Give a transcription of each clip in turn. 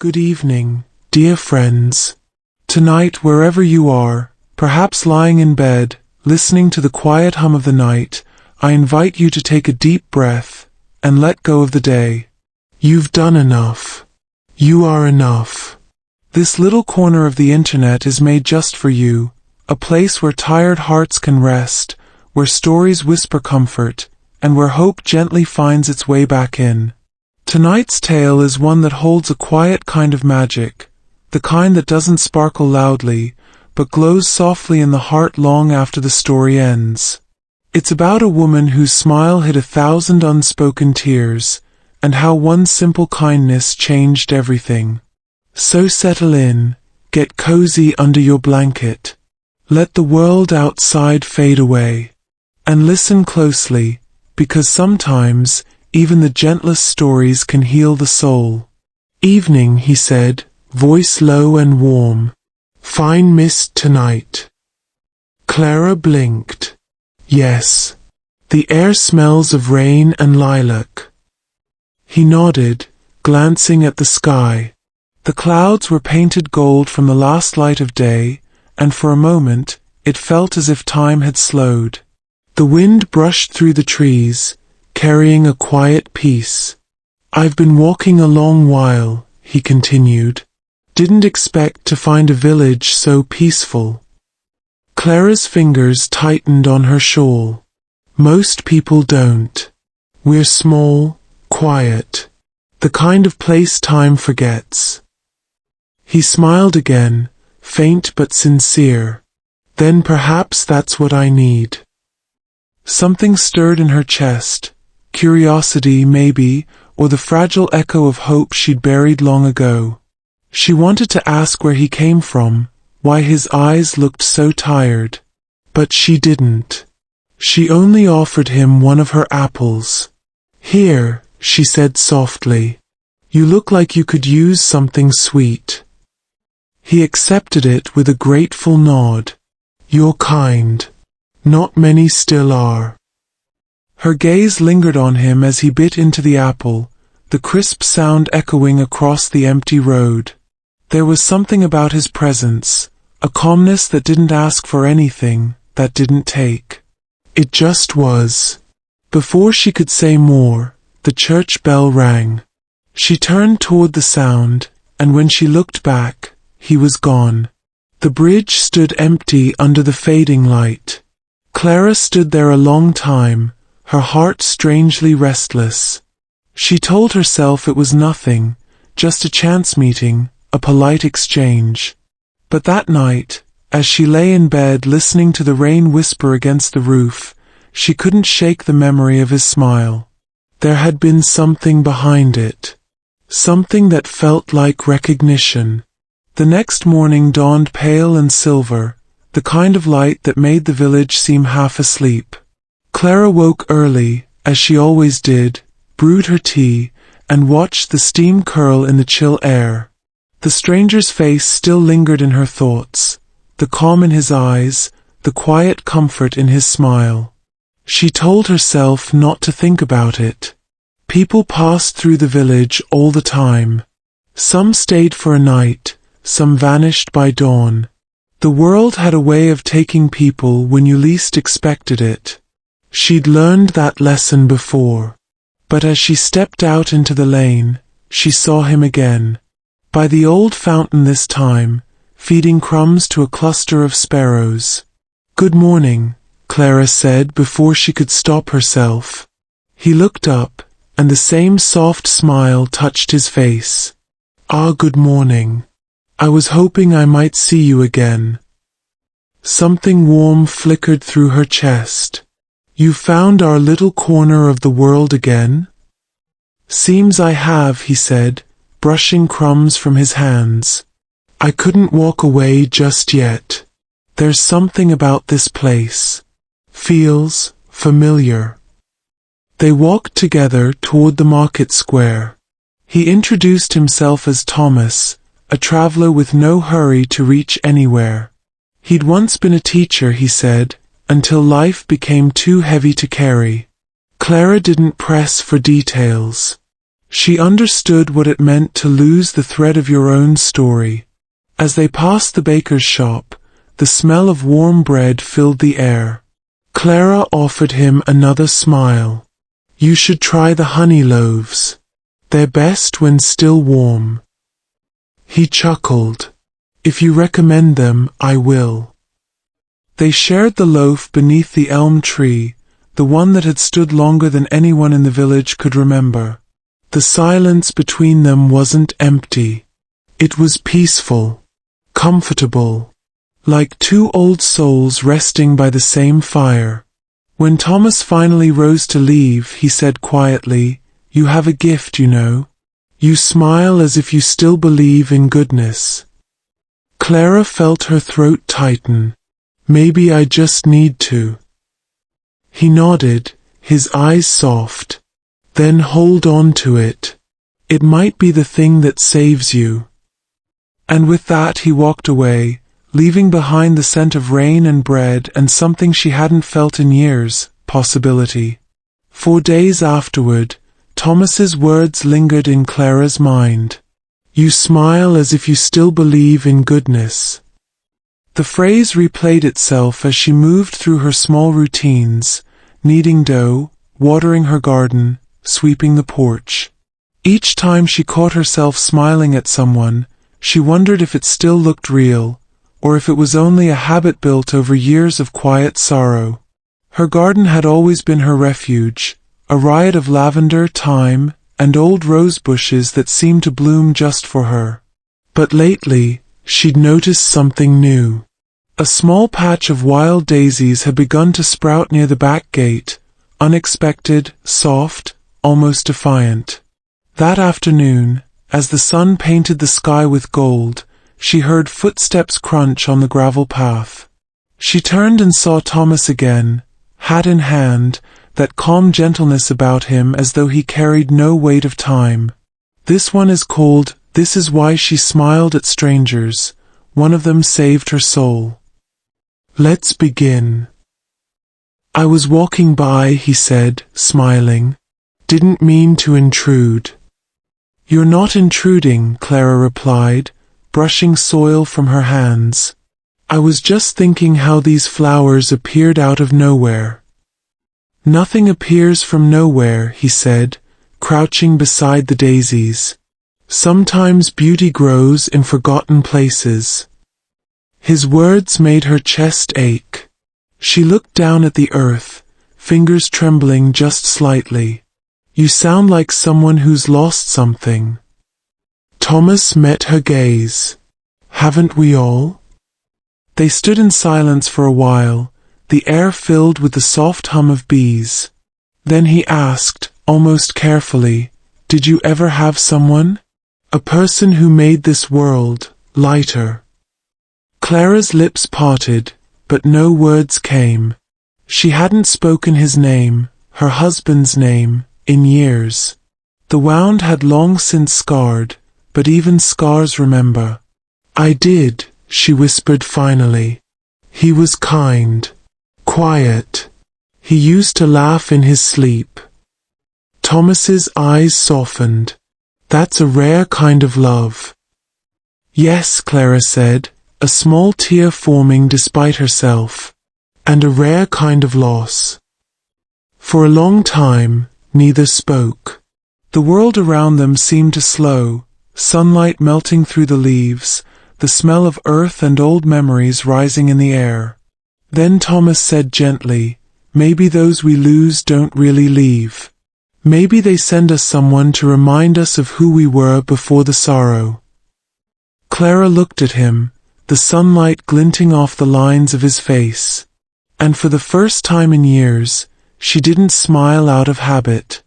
Good evening, dear friends. Tonight, wherever you are, perhaps lying in bed, listening to the quiet hum of the night, I invite you to take a deep breath and let go of the day. You've done enough. You are enough. This little corner of the internet is made just for you, a place where tired hearts can rest, where stories whisper comfort, and where hope gently finds its way back in. Tonight's tale is one that holds a quiet kind of magic, the kind that doesn't sparkle loudly, but glows softly in the heart long after the story ends. It's about a woman whose smile hid 1,000 unspoken tears, and how one simple kindness changed everything. So settle in, get cozy under your blanket, let the world outside fade away, and listen closely, because sometimes even the gentlest stories can heal the soul. Evening, he said, voice low and warm. Fine mist tonight. Clara blinked. Yes. The air smells of rain and lilac. He nodded, glancing at the sky. The clouds were painted gold from the last light of day, and for a moment it felt as if time had slowed. The wind brushed through the trees, carrying a quiet peace. I've been walking a long while, he continued. Didn't expect to find a village so peaceful. Clara's fingers tightened on her shawl. Most people don't. We're small, quiet. The kind of place time forgets. He smiled again, faint but sincere. Then perhaps that's what I need. Something stirred in her chest. Curiosity, maybe, or the fragile echo of hope she'd buried long ago. She wanted to ask where he came from, why his eyes looked so tired. But she didn't. She only offered him one of her apples. Here, she said softly. You look like you could use something sweet. He accepted it with a grateful nod. You're kind. Not many still are. Her gaze lingered on him as he bit into the apple, the crisp sound echoing across the empty road. There was something about his presence, a calmness that didn't ask for anything, that didn't take. It just was. Before she could say more, the church bell rang. She turned toward the sound, and when she looked back, he was gone. The bridge stood empty under the fading light. Clara stood there a long time, her heart strangely restless. She told herself it was nothing, just a chance meeting, a polite exchange. But that night, as she lay in bed listening to the rain whisper against the roof, she couldn't shake the memory of his smile. There had been something behind it. Something that felt like recognition. The next morning dawned pale and silver, the kind of light that made the village seem half asleep. Clara woke early, as she always did, brewed her tea, and watched the steam curl in the chill air. The stranger's face still lingered in her thoughts, the calm in his eyes, the quiet comfort in his smile. She told herself not to think about it. People passed through the village all the time. Some stayed for a night, some vanished by dawn. The world had a way of taking people when you least expected it. She'd learned that lesson before. But as she stepped out into the lane, she saw him again. By the old fountain this time, feeding crumbs to a cluster of sparrows. Good morning, Clara said before she could stop herself. He looked up, and the same soft smile touched his face. Ah, good morning. I was hoping I might see you again. Something warm flickered through her chest. You found our little corner of the world again? Seems I have, he said, brushing crumbs from his hands. I couldn't walk away just yet. There's something about this place. Feels familiar. They walked together toward the market square. He introduced himself as Thomas, a traveler with no hurry to reach anywhere. He'd once been a teacher, he said, until life became too heavy to carry. Clara didn't press for details. She understood what it meant to lose the thread of your own story. As they passed the baker's shop, the smell of warm bread filled the air. Clara offered him another smile. You should try the honey loaves. They're best when still warm. He chuckled. If you recommend them, I will. They shared the loaf beneath the elm tree, the one that had stood longer than anyone in the village could remember. The silence between them wasn't empty. It was peaceful, comfortable, like two old souls resting by the same fire. When Thomas finally rose to leave, he said quietly, You have a gift, you know. You smile as if you still believe in goodness. Clara felt her throat tighten. Maybe I just need to. He nodded, his eyes soft. Then hold on to it. It might be the thing that saves you. And with that he walked away, leaving behind the scent of rain and bread and something she hadn't felt in years, possibility. 4 days afterward, Thomas's words lingered in Clara's mind. You smile as if you still believe in goodness. The phrase replayed itself as she moved through her small routines, kneading dough, watering her garden, sweeping the porch. Each time she caught herself smiling at someone, she wondered if it still looked real, or if it was only a habit built over years of quiet sorrow. Her garden had always been her refuge, a riot of lavender, thyme, and old rose bushes that seemed to bloom just for her. But lately, she'd noticed something new. A small patch of wild daisies had begun to sprout near the back gate, unexpected, soft, almost defiant. That afternoon, as the sun painted the sky with gold, she heard footsteps crunch on the gravel path. She turned and saw Thomas again, hat in hand, that calm gentleness about him as though he carried no weight of time. This one is cold, this is why she smiled at strangers. One of them saved her soul. Let's begin. I was walking by, he said, smiling. Didn't mean to intrude. You're not intruding, Clara replied, brushing soil from her hands. I was just thinking how these flowers appeared out of nowhere. Nothing appears from nowhere, he said, crouching beside the daisies. Sometimes beauty grows in forgotten places. His words made her chest ache. She looked down at the earth, fingers trembling just slightly. You sound like someone who's lost something. Thomas met her gaze. Haven't we all? They stood in silence for a while, the air filled with the soft hum of bees. Then he asked, almost carefully, Did you ever have someone? A person who made this world lighter. Clara's lips parted, but no words came. She hadn't spoken his name, her husband's name, in years. The wound had long since scarred, but even scars remember. I did, she whispered finally. He was kind, quiet. He used to laugh in his sleep. Thomas's eyes softened. That's a rare kind of love. Yes, Clara said, a small tear forming despite herself. And a rare kind of loss. For a long time, neither spoke. The world around them seemed to slow, sunlight melting through the leaves, the smell of earth and old memories rising in the air. Then Thomas said gently, Maybe those we lose don't really leave. Maybe they send us someone to remind us of who we were before the sorrow. Clara looked at him, the sunlight glinting off the lines of his face. And for the first time in years, she didn't smile out of habit.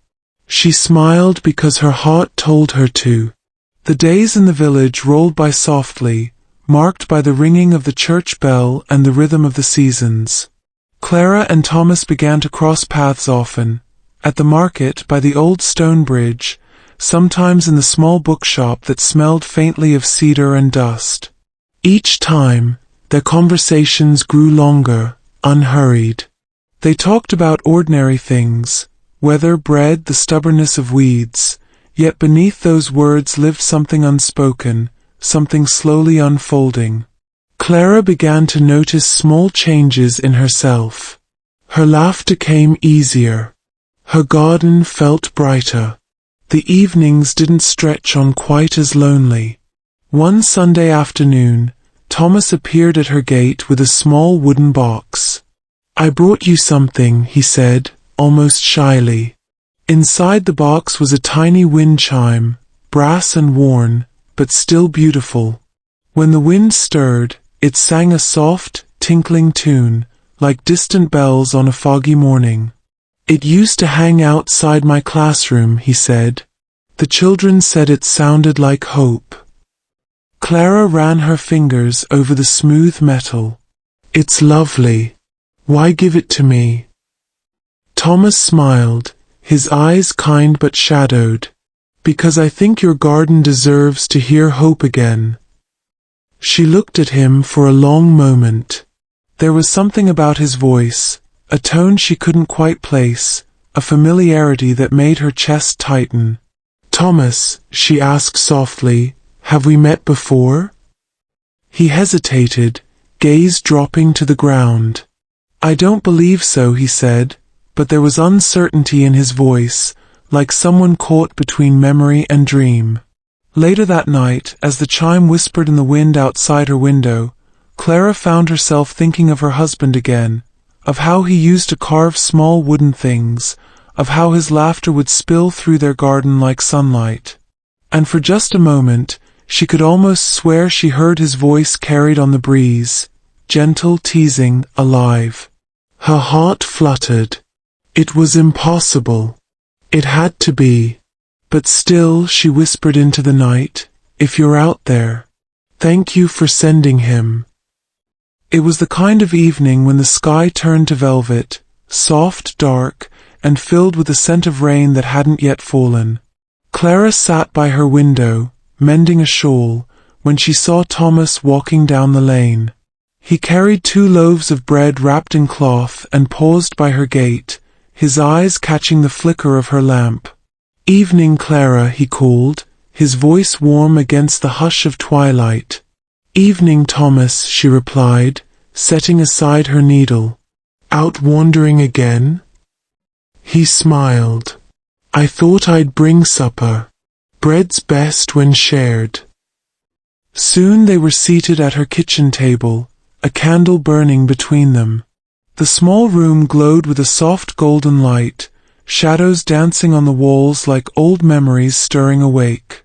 She smiled because her heart told her to. The days in the village rolled by softly, marked by the ringing of the church bell and the rhythm of the seasons. Clara and Thomas began to cross paths often, at the market by the old stone bridge, sometimes in the small bookshop that smelled faintly of cedar and dust. Each time, their conversations grew longer, unhurried. They talked about ordinary things, weather, bread, the stubbornness of weeds, Yet beneath those words lived something unspoken, something slowly unfolding. Clara began to notice small changes in herself. Her laughter came easier. Her garden felt brighter. The evenings didn't stretch on quite as lonely. One Sunday afternoon, Thomas appeared at her gate with a small wooden box. "I brought you something," he said, almost shyly. Inside the box was a tiny wind chime, brass and worn, but still beautiful. When the wind stirred, it sang a soft, tinkling tune, like distant bells on a foggy morning. "It used to hang outside my classroom," he said. "The children said it sounded like hope." Clara ran her fingers over the smooth metal. "It's lovely. Why give it to me?" Thomas smiled, his eyes kind but shadowed. "Because I think your garden deserves to hear hope again." She looked at him for a long moment. There was something about his voice, a tone she couldn't quite place, a familiarity that made her chest tighten. "Thomas," she asked softly, "have we met before?" He hesitated, gaze dropping to the ground. "I don't believe so," he said, but there was uncertainty in his voice, like someone caught between memory and dream. Later that night, as the chime whispered in the wind outside her window, Clara found herself thinking of her husband again, of how he used to carve small wooden things, of how his laughter would spill through their garden like sunlight. And for just a moment, she could almost swear she heard his voice carried on the breeze, gentle, teasing, alive. Her heart fluttered. It was impossible. It had to be. But still, she whispered into the night, "If you're out there, thank you for sending him." It was the kind of evening when the sky turned to velvet, soft, dark, and filled with the scent of rain that hadn't yet fallen. Clara sat by her window, mending a shawl, when she saw Thomas walking down the lane. He carried 2 loaves of bread wrapped in cloth and paused by her gate, his eyes catching the flicker of her lamp. "Evening, Clara," he called, his voice warm against the hush of twilight. "Evening, Thomas," she replied, setting aside her needle. "Out wandering again?" He smiled. "I thought I'd bring supper. Bread's best when shared." Soon they were seated at her kitchen table, a candle burning between them. The small room glowed with a soft golden light, shadows dancing on the walls like old memories stirring awake.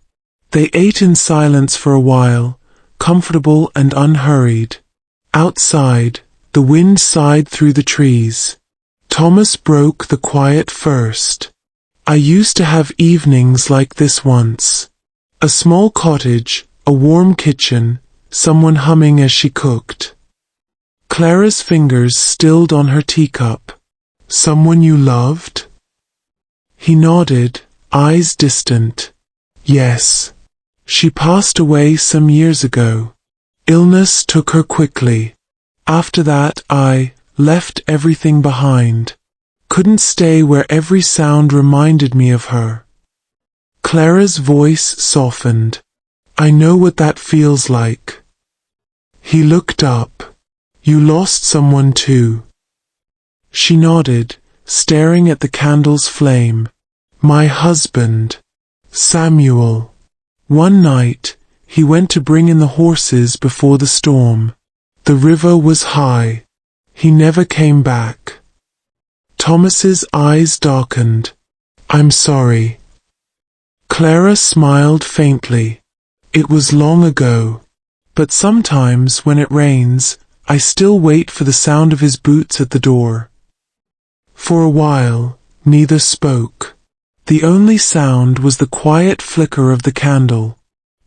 They ate in silence for a while, comfortable and unhurried. Outside, the wind sighed through the trees. Thomas broke the quiet first. "I used to have evenings like this once. A small cottage, a warm kitchen, someone humming as she cooked." Clara's fingers stilled on her teacup. "Someone you loved?" He nodded, eyes distant. "Yes. She passed away some years ago. Illness took her quickly. After that I left everything behind. Couldn't stay where every sound reminded me of her." Clara's voice softened. "I know what that feels like." He looked up. "You lost someone too." She nodded, staring at the candle's flame. "My husband, Samuel. One night, he went to bring in the horses before the storm. The river was high. He never came back." Thomas's eyes darkened. "I'm sorry." Clara smiled faintly. "It was long ago. But sometimes, when it rains, I still wait for the sound of his boots at the door." For a while, neither spoke. The only sound was the quiet flicker of the candle.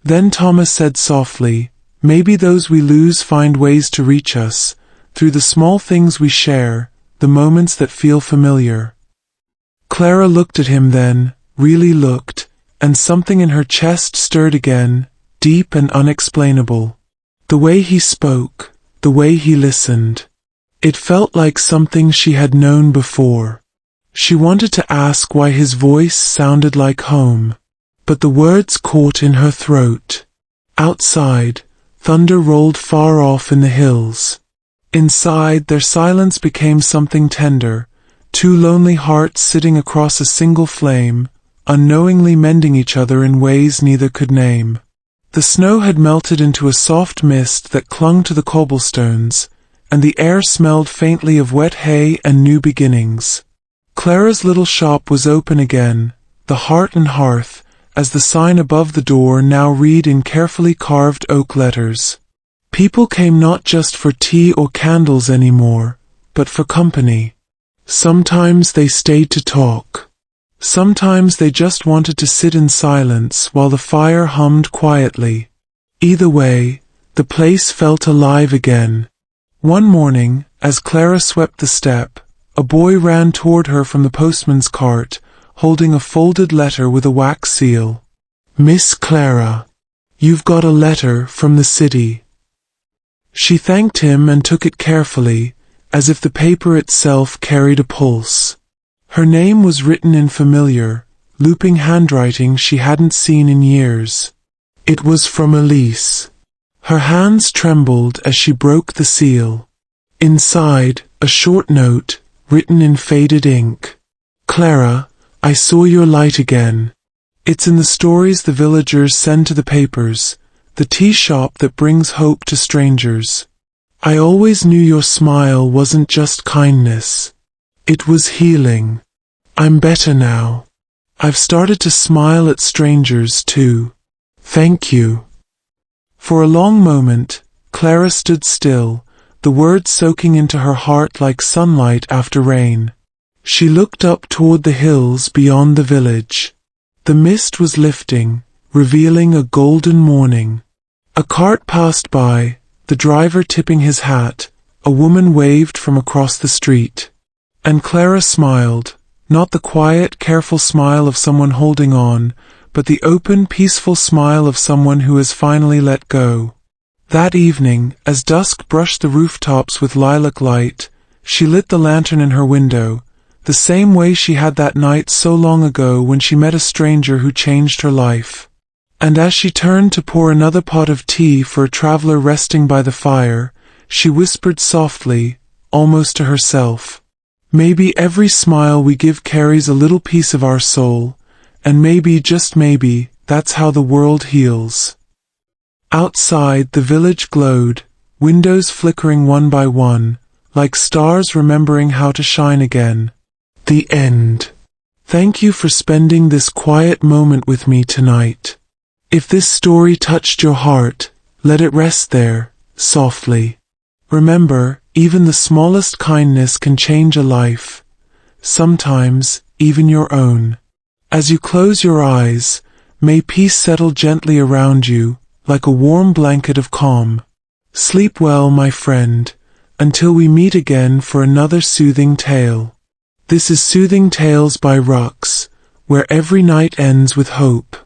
Then Thomas said softly, "Maybe those we lose find ways to reach us, through the small things we share, the moments that feel familiar." Clara looked at him then, really looked, and something in her chest stirred again, deep and unexplainable. The way he spoke, the way he listened. It felt like something she had known before. She wanted to ask why his voice sounded like home. but the words caught in her throat. Outside, thunder rolled far off in the hills. Inside, their silence became something tender, two lonely hearts sitting across a single flame, unknowingly mending each other in ways neither could name. The snow had melted into a soft mist that clung to the cobblestones, and the air smelled faintly of wet hay and new beginnings. Clara's little shop was open again, the Heart and Hearth, as the sign above the door now read in carefully carved oak letters. People came not just for tea or candles anymore, but for company. Sometimes they stayed to talk. Sometimes they just wanted to sit in silence while the fire hummed quietly. Either way, the place felt alive again. One morning, as Clara swept the step, a boy ran toward her from the postman's cart, holding a folded letter with a wax seal. "Miss Clara, you've got a letter from the city." She thanked him and took it carefully, as if the paper itself carried a pulse. Her name was written in familiar, looping handwriting she hadn't seen in years. It was from Elise. Her hands trembled as she broke the seal. Inside, a short note, written in faded ink. "Clara, I saw your light again. It's in the stories the villagers send to the papers, the tea shop that brings hope to strangers. I always knew your smile wasn't just kindness. It was healing. I'm better now. I've started to smile at strangers too. Thank you." For a long moment, Clara stood still, the words soaking into her heart like sunlight after rain. She looked up toward the hills beyond the village. The mist was lifting, revealing a golden morning. A cart passed by, the driver tipping his hat. A woman waved from across the street. And Clara smiled, not the quiet, careful smile of someone holding on, but the open, peaceful smile of someone who has finally let go. That evening, as dusk brushed the rooftops with lilac light, she lit the lantern in her window, the same way she had that night so long ago when she met a stranger who changed her life. And as she turned to pour another pot of tea for a traveler resting by the fire, she whispered softly, almost to herself, "Maybe every smile we give carries a little piece of our soul, and maybe, just maybe, that's how the world heals." Outside, the village glowed, windows flickering one by one, like stars remembering how to shine again. The end. Thank you for spending this quiet moment with me tonight. If this story touched your heart, let it rest there, softly. Remember, even the smallest kindness can change a life, sometimes even your own. As you close your eyes, may peace settle gently around you, like a warm blanket of calm. Sleep well, my friend, until we meet again for another soothing tale. This is Soothing Tales by Ruqs, where every night ends with hope.